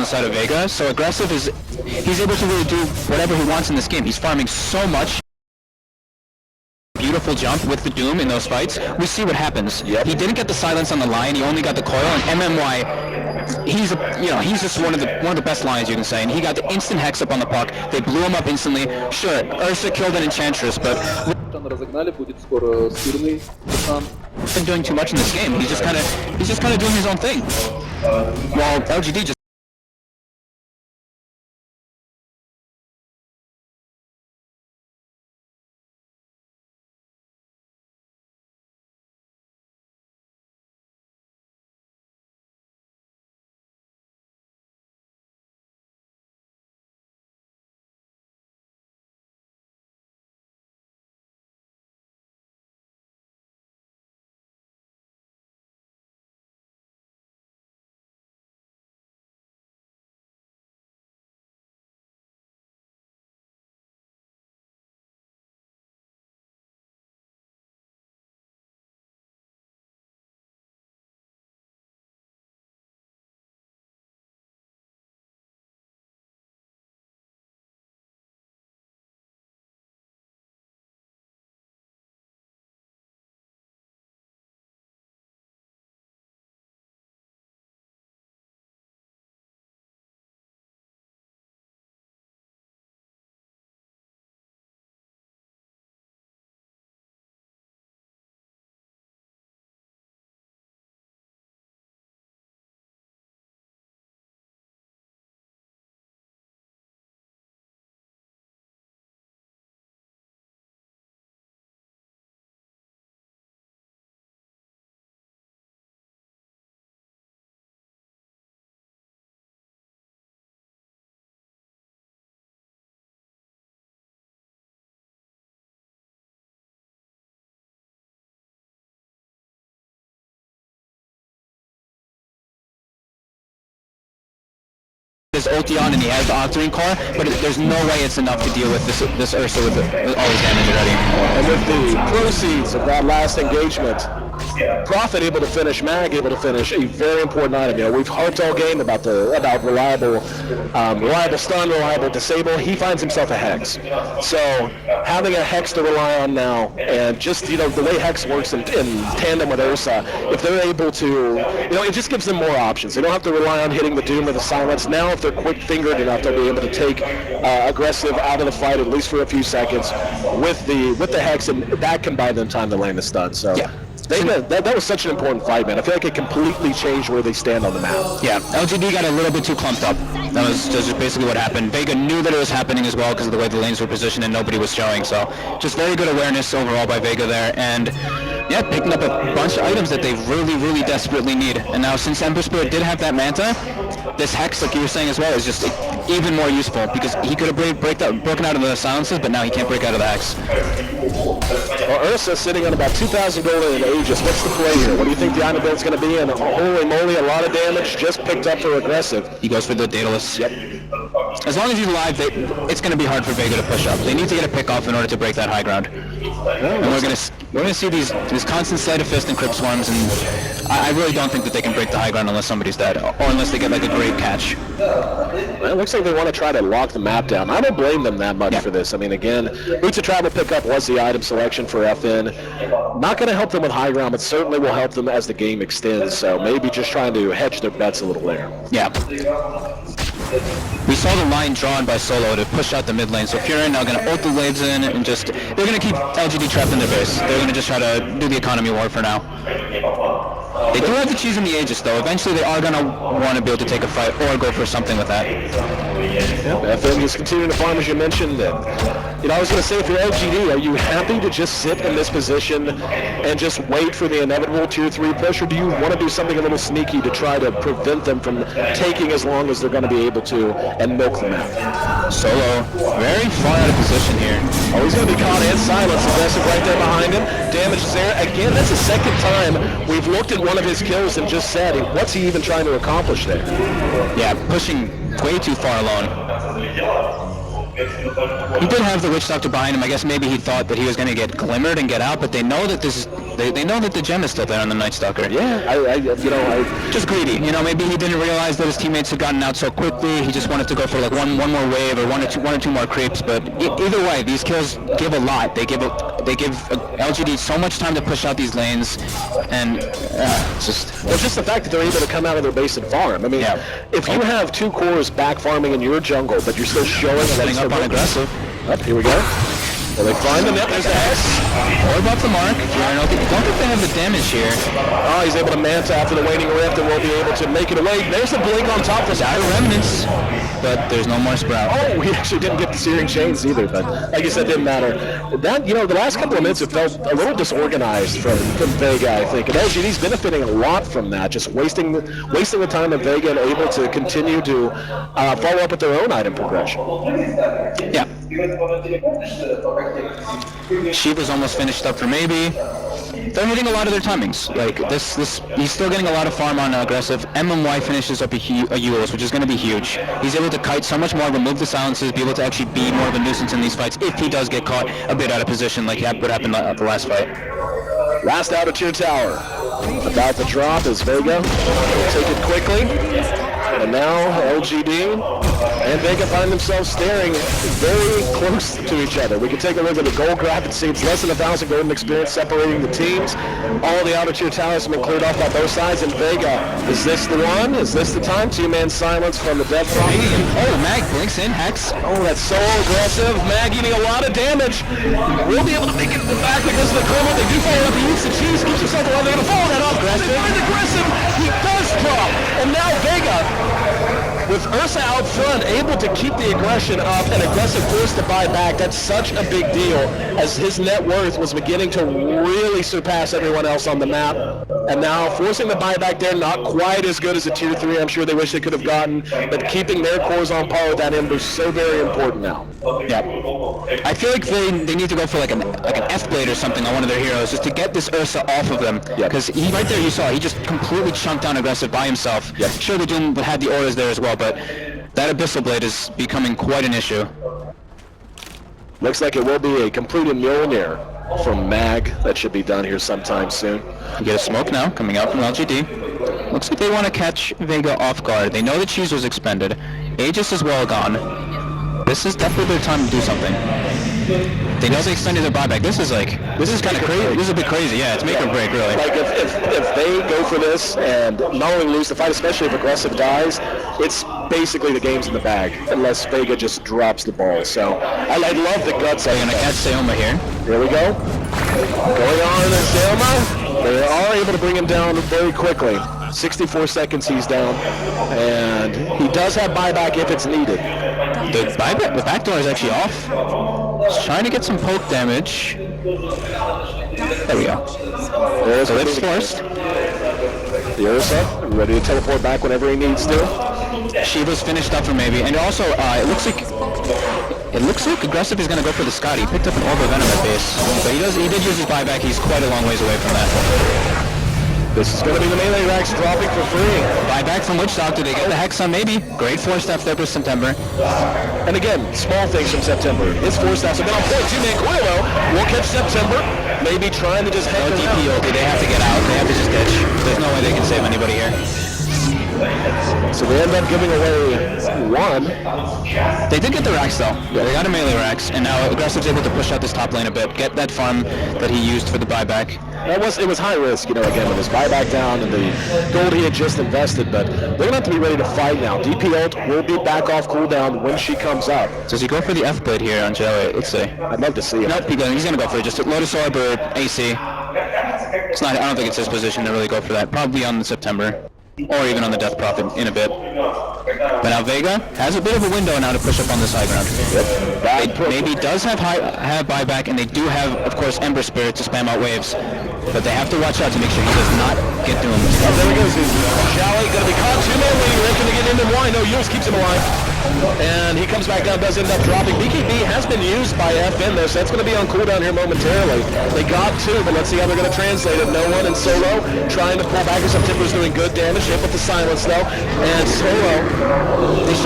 side of Vega, so aggressive is, he's able to really do whatever he wants in this game. He's farming so much. Beautiful jump with the Doom in those fights. We see what happens. He didn't get the silence on the Lion, he only got the coil, and MMY, he's just one of the best Lions you can say, and he got the instant hex up on the puck. They blew him up instantly. Sure, Ursa killed an Enchantress, but he's been doing too much in this game. He's just kind of doing his own thing. While LGD just his ulti on and he has the Octarine core, but there's no way it's enough to deal with this Ursa with all his damage already. And with the proceeds of that last engagement, Prophet able to finish, Mag able to finish a very important item. You know, we've harped all game about reliable stun, reliable disable. He finds himself a Hex. So having a Hex to rely on now, and just, the way Hex works in tandem with Ursa, if they're able to, it just gives them more options. They don't have to rely on hitting the Doom or the Silence. Now if they're quick-fingered enough, they'll be able to take aggressive out of the fight, at least for a few seconds, with the Hex, and that can buy them time to land the stun. So. Yeah. That was such an important fight, man. I feel like it completely changed where they stand on the map. Yeah, LGD got a little bit too clumped up. That was just basically what happened. Vega knew that it was happening as well because of the way the lanes were positioned and nobody was showing. So just very good awareness overall by Vega there. And yeah, picking up a bunch of items that they really, really desperately need. And now since Ember Spirit did have that Manta, this Hex, like you were saying as well, is just even more useful because he could have broken out of the silences, but now he can't break out of the Hex. Well, Ursa sitting on about 2,000 gold in Aegis. What's the play here? What do you think the item build's going to be? And holy moly, a lot of damage just picked up for aggressive. He goes for the Daedalus. Yep. As long as he's alive, it's going to be hard for Vega to push up. They need to get a pick off in order to break that high ground. And we're going to see these constant Sleight of Fist and Crypt Swarms, and I really don't think that they can break the high ground unless somebody's dead, or unless they get like a great catch. Well, it looks like they want to try to lock the map down. I don't blame them that much for this. I mean, again, Boots of Travel pickup was the item selection for FN. Not going to help them with high ground, but certainly will help them as the game extends. So maybe just trying to hedge their bets a little there. Yeah. We saw the line drawn by Solo to push out the mid lane, so Fury now going to ult the waves in and they're going to keep LGD trapped in their base. They're going to just try to do the economy war for now. They do have the cheese in the Aegis though. Eventually they are going to want to be able to take a fight or go for something with that. Yep, FN just continuing to farm as you mentioned. And, I was going to say, if you're LGD, are you happy to just sit in this position and just wait for the inevitable tier 3 push, or do you want to do something a little sneaky to try to prevent them from taking as long as they're going to be able to and milk them out? Solo, very far out of position here. Oh, he's going to be caught in silence. Aggressive right there behind him. Damage is there. Again, that's the second time we've looked at one of his kills and just said, what's he even trying to accomplish there? Yeah, pushing way too far alone. He did have the Witch Doctor behind him. I guess maybe he thought that he was going to get glimmered and get out, but they know that this They know that the gem is still there on the Night Stalker. Yeah, Just greedy. You know, maybe he didn't realize that his teammates had gotten out so quickly. He just wanted to go for like one more wave or one or two more creeps. But either way, these kills give a lot. They give LGD so much time to push out these lanes, and it's just the fact that they're able to come out of their base and farm. I mean, if you have 2 cores back farming in your jungle, but you're still showing setting up on aggressive. Here we go. Well, they find the net. There's the Hex. What about the mark? I don't think they have the damage here. Oh, he's able to manta after the waning rift and will be able to make it away. There's the blink on top of the remnants, but there's no more sprout. Oh, we actually didn't get the searing chains either, but I guess that didn't matter. That, the last couple of minutes it felt a little disorganized from Vega, I think. And LGD's benefiting a lot from that, just wasting the time of Vega and able to continue to follow up with their own item progression. Yeah. Shiva's almost finished up for maybe. They're hitting a lot of their timings. Like this, he's still getting a lot of farm on aggressive. MMY finishes up a Euros, which is going to be huge. He's able to kite so much more, remove the silences, be able to actually be more of a nuisance in these fights if he does get caught a bit out of position, like what happened at the last fight. Last out of tier tower. About to drop is Vega. Take it quickly. And now LGD and Vega find themselves staring very close to each other. We can take a look at the gold graph and see it's less than 1,000 golden experience separating the teams. All the outer tier towers have been cleared off by both sides. And Vega, is this the one? Is this the time? 2-man silence from the death prop. Oh, Mag blinks in, Hex. Oh, that's so aggressive. Mag eating a lot of damage. We'll be able to make it back because of the Coma. They do follow up. He eats the cheese, keeps himself alive. They're going to follow that up. Aggressive. He does drop. And now Vega, with Ursa out front, able to keep the aggression up and aggressive force to buy back. That's such a big deal as his net worth was beginning to really surpass everyone else on the map. And now forcing the buyback there, not quite as good as a tier 3 I'm sure they wish they could have gotten, but keeping their cores on par with that Ember is so very important now. Yeah. I feel like they need to go for like an F-Blade or something on one of their heroes just to get this Ursa off of them. Because he right there, you saw, he just completely chunked down aggressive by himself. Yep. Sure, the Doom had the auras there as well, but that Abyssal Blade is becoming quite an issue. Looks like it will be a completed Mjolnir from Mag. That should be done here sometime soon. You get a smoke now coming out from LGD. Looks like they want to catch Vega off guard. They know the cheese was expended. Aegis is well gone. This is definitely their time to do something. They know they extended their buyback. This is kind of crazy. This is a bit crazy. Yeah, it's make or break, really. Like if they go for this and not only lose the fight, especially if aggressive dies, it's basically the game's in the bag unless Vega just drops the ball. So I love the guts. They're gonna catch Seoma here. Here we go. Going on to Seoma. They are able to bring him down very quickly. 64 seconds he's down, and he does have buyback if it's needed. The backdoor is actually off. He's trying to get some poke damage. There we go. There's the lips forced. The Ursa, ready to teleport back whenever he needs to. Shiva's finished up for maybe, and also it looks like aggressive is going to go for the Scott. He picked up an Orb of Venom at base, but he did use his buyback. He's quite a long ways away from that. This is going to be the melee racks dropping for free. Buyback from Witch Doctor. They get the Hex on maybe. Great 4-staff there for September. And again, small things from September. His 4-staffs have been on point. 2-man coil though. We'll catch September. Maybe trying to just hang around. DP, they have to get out. They have to just ditch. There's no way they can save anybody here. So they end up giving away one. They did get the racks though. Yeah. They got a melee racks, and now Aggressive's able to push out this top lane a bit, get that farm that he used for the buyback. It was high risk, again, with his buyback down and the gold he had just invested, but they're going to have to be ready to fight now. DP ult will be back off cooldown when she comes up. Does he go for the F-Blade here on Jelly? Let's see. I'd love to see it. Nope, he's going to go for it. Just a Lotus Orb or AC. It's not. I don't think it's his position to really go for that. Probably on the September. Or even on the Death Prophet in a bit. But now Vega has a bit of a window now to push up on this high ground. Yep. Maybe does have buyback, and they do have, of course, Ember Spirit to spam out waves. But they have to watch out to make sure he does not get doomed. Oh, there he goes. Shally going to be caught. 2-man waiting. Ready to get into why? No, Yules keeps him alive. And he comes back down, does end up dropping. BKB has been used by FN though, so that's going to be on cooldown here momentarily. They got 2, but let's see how they're going to translate it. No one in Solo trying to pull back. September's doing good damage. Hit with the silence though. And Solo,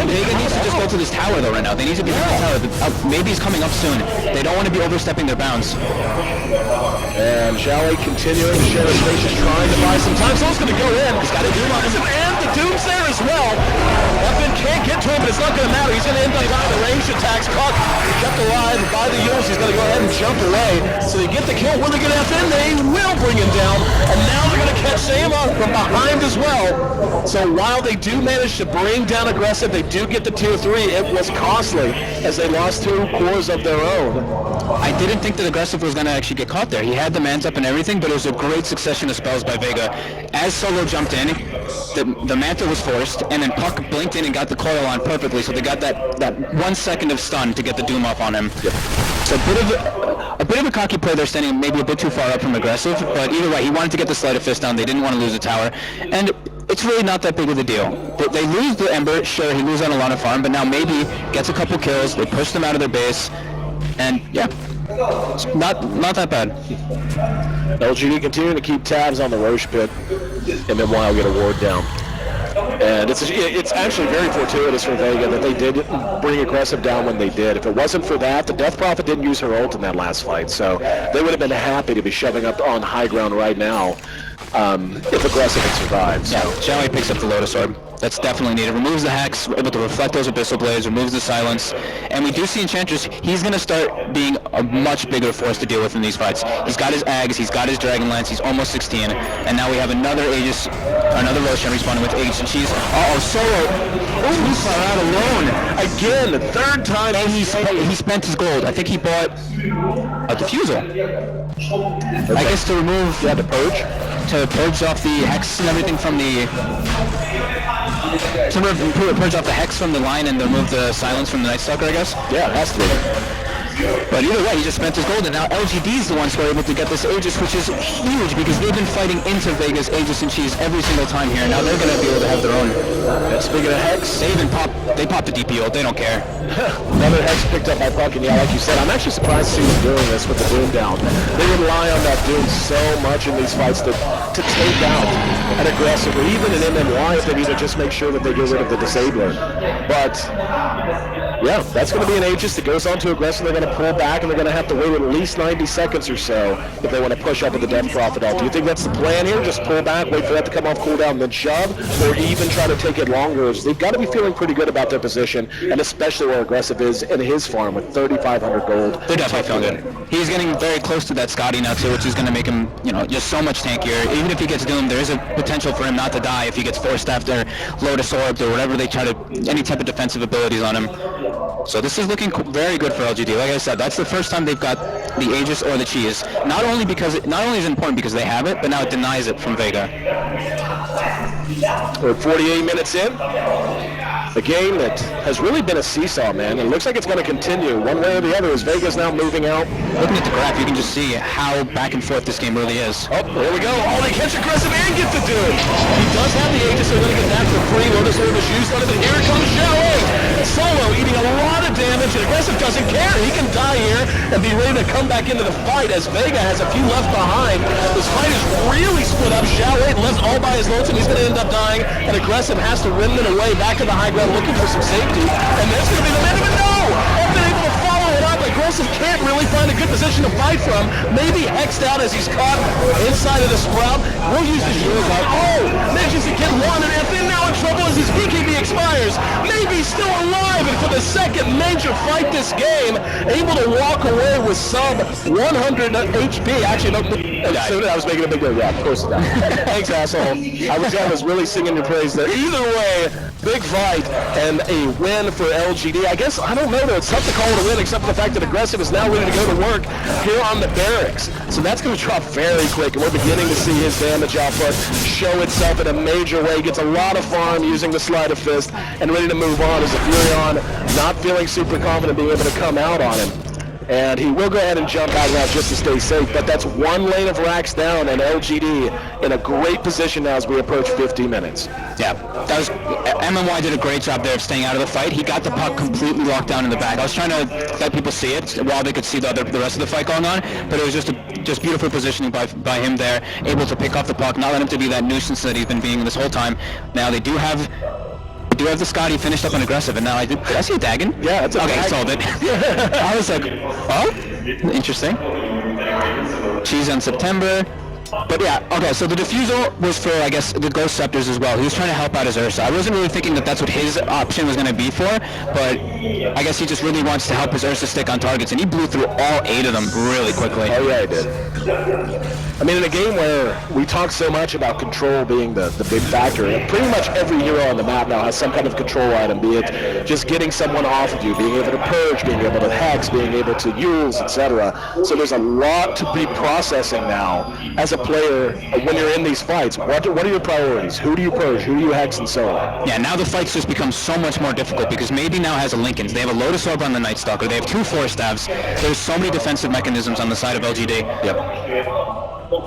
Vega needs to just go go to this tower though right now. They need to be on the tower. Maybe he's coming up soon. They don't want to be overstepping their bounds. And Xiaowei continuing to share his space, trying to buy some time. Soul's going to go in. He's got a Doom on him, and the Doom's there as well. Evan can't get to him, but it's not going to matter. He's going to end up dying. The range attacks. Caught, kept alive by the Yules. He's going to go ahead and jump away. So they get the kill. Will they get F in? They will bring him down. And now they're going to catch Sama from behind as well. So while they do manage to bring down Aggressive, they do get the tier 3. It was costly as they lost 2 cores of their own. I didn't think that Aggressive was going to actually get caught there. He had the mans up and everything, but it was a great succession of spells by Vega. As Solo jumped in, the Manta was forced, and then Puck blinked in and got the coil on perfectly, so they got that 1 second of stun to get the Doom off on him. Yep. So a bit of a cocky play there, standing maybe a bit too far up from Aggressive, but either way, he wanted to get the sleight of fist down. They didn't want to lose the tower, and it's really not that big of a deal. They lose the Ember, sure, he loses on a lot of farm, but now maybe gets a couple kills, they push them out of their base, and yeah, it's not that bad. LGD continuing to keep tabs on the Roche pit, and then Wild get a ward down. And it's actually very fortuitous for Vega that they did bring Aggressive down when they did. If it wasn't for that, the Death Prophet didn't use her ult in that last fight, so they would have been happy to be shoving up on high ground right now if Aggressive had survived. So. Yeah, Xiaowei picks up the Lotus Orb. That's definitely needed. Removes the Hex, able to reflect those Abyssal Blades, removes the Silence, and we do see Enchantress. He's going to start being a much bigger force to deal with in these fights. He's got his Ags, he's got his Dragonlance, he's almost 16, and now we have another Aegis, another Roshan respawning with Aegis and Cheese. Solo! Too far out alone! Again, the 3rd time. And he spent his gold. I think he bought a Diffusal. Okay. I guess to remove... Yeah, to purge? To purge off the Hex and everything from the... To purge off the Hex from the line and remove the Silence from the Night Stalker, I guess? Yeah, it has to be. But either way, he just spent his gold, and now LGD is the ones who are able to get this Aegis, which is huge because they've been fighting into Vega's Aegis and Cheese every single time here. Now they're going to be able to have their own. And speaking of Hex, they pop the DPO. They don't care. Another Hex picked up by Puck, and yeah, like you said, I'm actually surprised to see them doing this with the Doom down. They rely on that Doom so much in these fights to take out an Aggressive, or even an MMY if they need to just make sure that they get rid of the Disabler. But yeah, that's going to be an Aegis that goes on to Aggressive. They're going to pull back, and they're going to have to wait at least 90 seconds or so if they want to push up with the Death Prophet ult. Do you think that's the plan here? Just pull back, wait for that to come off cooldown, then shove, or even try to take it longer? They've got to be feeling pretty good about their position, and especially where Aggressive is in his farm with 3,500 gold. They're definitely feeling good. He's getting very close to that Scotty now too, which is going to make him, just so much tankier. Even if he gets doomed, there is a potential for him not to die if he gets forced after Lotus Orbs or whatever they try to, any type of defensive abilities on him. So this is looking very good for LGD. Like I said, that's the first time they've got the Aegis or the Cheese. Not only is it important because they have it, but now it denies it from Vega. We're 48 minutes in. A game that has really been a seesaw, man. It looks like it's going to continue one way or the other as Vega's now moving out. Looking at the graph, you can just see how back and forth this game really is. Oh, there we go. Oh, they catch Aggressive and get the Doom. He does have the Aegis, so they're going to get that for free. Lotus Orb is used on it, but here comes Xiaowei. Solo eating a lot of damage, and Aggressive doesn't care. He can die here and be ready to come back into the fight as Vega has a few left behind. This fight is really split up. Xiaowei left all by his lonesome. He's going to end up dying, and Aggressive has to remnant away back to the high ground looking for some safety. And that's going to be the man, but no! I've been able to follow it up. Aggressive can't really find a good position to fight from. Maybe hexed out as he's caught inside of the Sprout. We'll use the shield out. Oh! Manages to get one, and then now in trouble as his BKB expires. Maybe still alive, and for the second major fight this game, able to walk away with sub 100 HP. Actually, no, I was making a big deal. Yeah, of course it does. Thanks, asshole. I was really singing your praise there. Either way, big fight and a win for LGD. I guess, I don't know though, it's tough to call it a win except for the fact that Aggressive is now ready to go to work here on the barracks. So that's going to drop very quick, and we're beginning to see his damage output show itself in a major way. Gets a lot of farm using the Sleight of Fist and ready to move on as the Furion not feeling super confident being able to come out on him. And he will go ahead and jump out now just to stay safe, but that's one lane of racks down, and LGD in a great position now as we approach 50 minutes. Yeah, MMY did a great job there of staying out of the fight. He got the puck completely locked down in the back. I was trying to let people see it while they could see the rest of the fight going on, but it was just beautiful positioning by him there, able to pick off the puck, not let him to be that nuisance that he's been being this whole time. Now they do have do have the Scotty finished up on aggressive, and now did I see a Dagon? Yeah, it's a okay, Dagon. sold it. I was like, oh, interesting. Cheese on September. But yeah, okay, so the defusal was for, I guess, the Ghost Scepters as well. He was trying to help out his Ursa. I wasn't really thinking that that's what his option was going to be for, but I guess he just really wants to help his Ursa stick on targets, and he blew through all 8 of them really quickly. Oh yeah, he did. I mean, in a game where we talk so much about control being the big factor, and pretty much every hero on the map now has some kind of control item, be it just getting someone off of you, being able to purge, being able to hex, being able to use, etc. So there's a lot to be processing now as a player when you're in these fights. What are your priorities? Who do you purge? Who do you hex, and so on? Yeah, now the fights just become so much more difficult because maybe now has a Lincoln. They have a Lotus Orb on the Night Stalker. They have 2 Force Staves. There's so many defensive mechanisms on the side of LGD. Yep.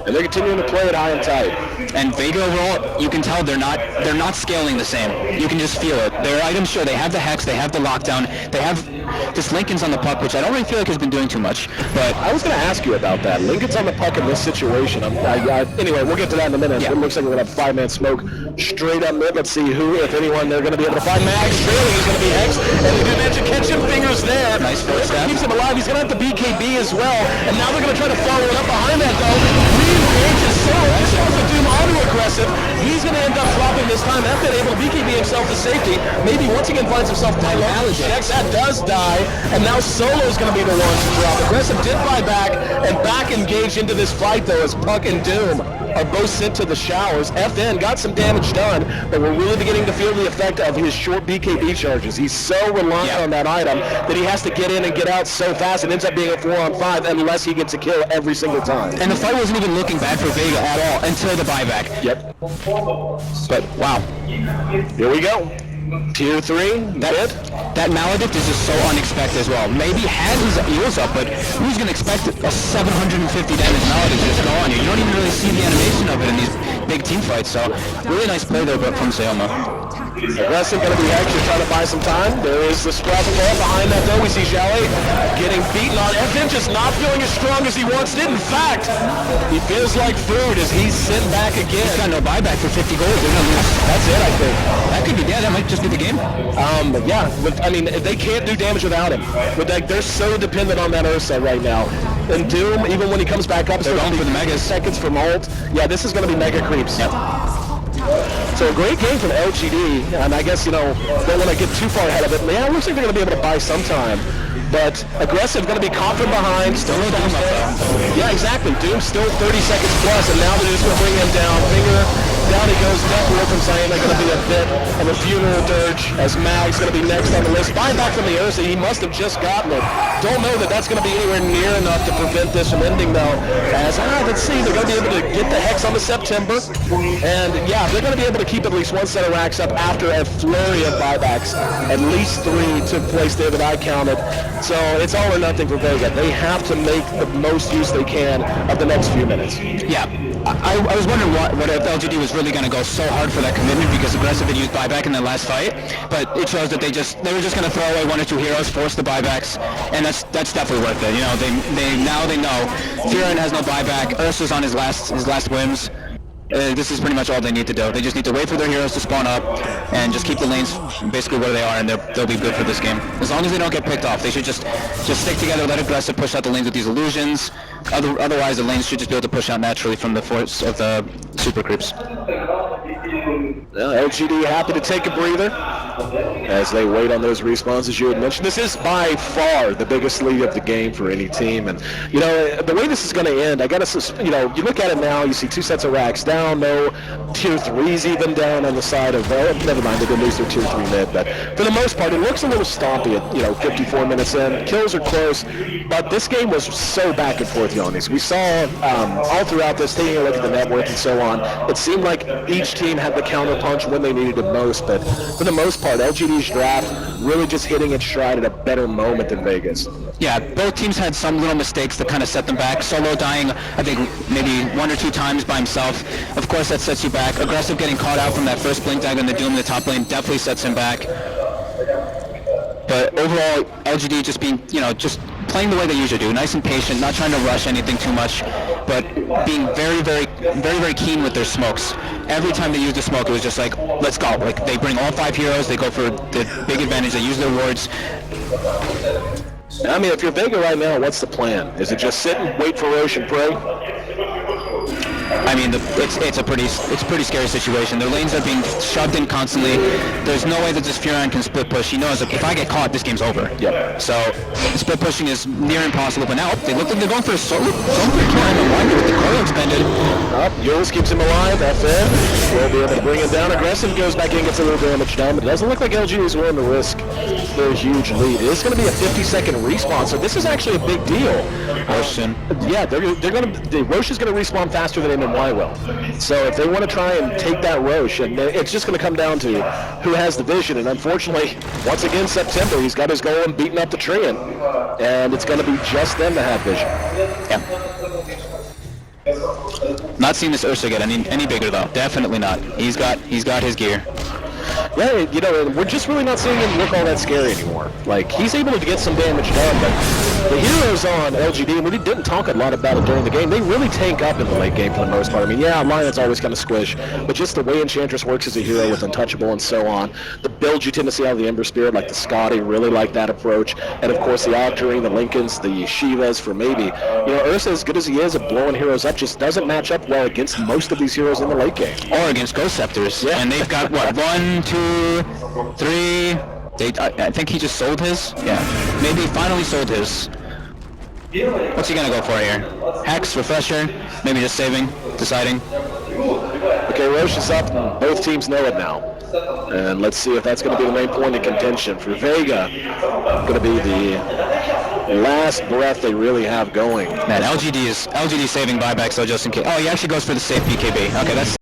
And they're continuing to play it high and tight. And Vega overall, you can tell they're not scaling the same. You can just feel it. Their items, sure, they have the Hex, they have the Lockdown, they have just Lincoln's on the puck, which I don't really feel like has been doing too much. But I was going to ask you about that. Lincoln's on the puck in this situation. Anyway, we'll get to that in a minute. Yeah. It looks like we're going to have 5-man smoke straight up mid. Let's see who, if anyone, they're going to be able to find. Max trailing is going to be Hex. And they do manage to catch him. Fingers there. Nice first step. Keeps him alive. He's going to have the BKB as well. And now they're going to try to follow it up behind that, though. Re-engages Solo. This one's a Doom auto-aggressive. He's going to end up dropping this time. After able to BKB himself to safety. Maybe once again finds himself tight low. Checks that does die. And now Solo's going to be the one to drop. Aggressive did buy back and back engaged into this fight, though, as Puck and Doom are both sent to the showers. FN got some damage done, but we're really beginning to feel the effect of his short BKB charges. He's so reliant on that item that he has to get in and get out so fast. It ends up being a 4-on-5 unless he gets a kill every single time. And the fight wasn't even looking bad for Vega at all until the buyback. Yep. But wow. Here we go. Tier 3, that Maledict is just so unexpected as well. Maybe had his heals up, but who's going to expect a 750 damage Maledict to just go on you? You don't even really see the animation of it in these big team fights, so really nice play there from Sayoma. Aggressive going to be actually trying to buy some time. There is the Squadron ball behind that, though. We see Jale getting beaten on. FN just not feeling as strong as he once did. In fact, he feels like food as he's sent back again. He's got no buyback for 50 gold. They're going to lose. That's it, I think. That could be, yeah, that might just be the game. Yeah, I mean, they can't do damage without him. But they're so dependent on that Ursa right now. And Doom, even when he comes back up, they're going for the Megas. Seconds from ult. Yeah, this is going to be Mega Creeps. Yep. So a great game from LGD, and I guess, don't want to get too far ahead of it. Yeah, it looks like they're going to be able to buy some time. But Aggressive going to be caught from behind. Still no Doom up though. Yeah, exactly. Doom still 30 seconds plus, and now they're just going to bring him down. Finger, down he goes. Death War from Sayama going to be a bit of a funeral dirge, as Mag's going to be next on the list. Buying back from the Ursa, he must have just gotten it. Don't know that that's going to be anywhere near enough to prevent this from ending, though. As, let's see, they're going to be able to get the Hex on the September. And, yeah, they're going to be able to keep at least one set of racks up after a flurry of buybacks. At least 3 took place there that I counted. So it's all or nothing for Vega. They have to make the most use they can of the next few minutes. Yeah. I was wondering what if LGD was really going to go so hard for that commitment, because Aggressive had used buyback in the last fight, but it shows that they were just going to throw away 1 or 2 heroes, force the buybacks, and that's definitely worth it. They know Furin has no buyback, Ursa's on his last whims. This is pretty much all they need to do. They just need to wait for their heroes to spawn up and just keep the lanes basically where they are, and they'll be good for this game. As long as they don't get picked off, they should just stick together, let Aggressive push out the lanes with these illusions. Otherwise, the lanes should just be able to push out naturally from the force of the super creeps. LGD happy to take a breather as they wait on those respawns, as you had mentioned. This is by far the biggest lead of the game for any team, and the way this is going to end, I gotta, you look at it now, you see 2 sets of racks down, no tier 3s even down on the side of, never mind, they did lose their tier 3 mid, but for the most part, it looks a little stompy at 54 minutes in. Kills are close, but this game was so back and forth, Yonis. We saw all throughout this, taking a look at the network and so on, it seemed like each team had the counter punch when they needed it most, but for the most part, LGD's draft really just hitting its stride at a better moment than Vegas. Yeah, both teams had some little mistakes that kind of set them back. Solo dying, I think, maybe 1 or 2 times by himself. Of course, that sets you back. Aggressive getting caught out from that first blink dagger in the Doom in the top lane definitely sets him back. But overall, LGD just being, just playing the way they usually do, nice and patient, not trying to rush anything too much, but being very, very very, very keen with their smokes. Every time they used a smoke, it was just like, let's go. Like, they bring all 5 heroes, they go for the big advantage, they use their wards. I mean, if you're Vega right now, what's the plan? Is it just sit and wait for Roche and pray? I mean, it's a pretty scary situation. Their lanes are being shoved in constantly. There's no way that this Furon can split push. He knows, like, if I get caught, this game's over. Yep. So split pushing is near impossible. But now they look like they're going for a solo climb. I wonder with the coil expended. Yules keeps him alive. FN will be able to bring him down. Aggressive goes back in, gets a little damage done, but it doesn't look like LG is willing to risk their huge lead. It's going to be a 50-second respawn, so this is actually a big deal. Yeah, Roche is going to respawn faster than MMY will. So if they want to try and take that Roche, and it's just going to come down to who has the vision. And unfortunately, once again, September, he's got his goal and beating up the Treant, and it's going to be just them to have vision. Yeah. Not seeing this Ursa get any bigger though. Definitely not. He's got his gear. Yeah, you know, we're just really not seeing him look all that scary anymore. Like, he's able to get some damage done, but the heroes on LGD, and we didn't talk a lot about it during the game, they really tank up in the late game for the most part. I mean, yeah, Lion's always kind of squish, but just the way Enchantress works as a hero with Untouchable and so on, the builds you tend to see out of the Ember Spirit, like the Scotty, really like that approach, and of course the Octarine, the Lincolns, the Shivas for maybe. You know, Ursa, as good as he is at blowing heroes up, just doesn't match up well against most of these heroes in the late game. Or against Ghost Scepters. Yeah. And they've got, what, 1, 2, 3... I think he just sold his? Yeah. Maybe he finally sold his. What's he gonna go for here? Hex, Refresher, maybe just saving, deciding. Okay, Roche is up, and both teams know it now. And let's see if that's going to be the main point of contention. For Vega, going to be the last breath they really have going. Man, LGD is saving buybacks though, just in case. Oh, he actually goes for the safe BKB. Okay, that's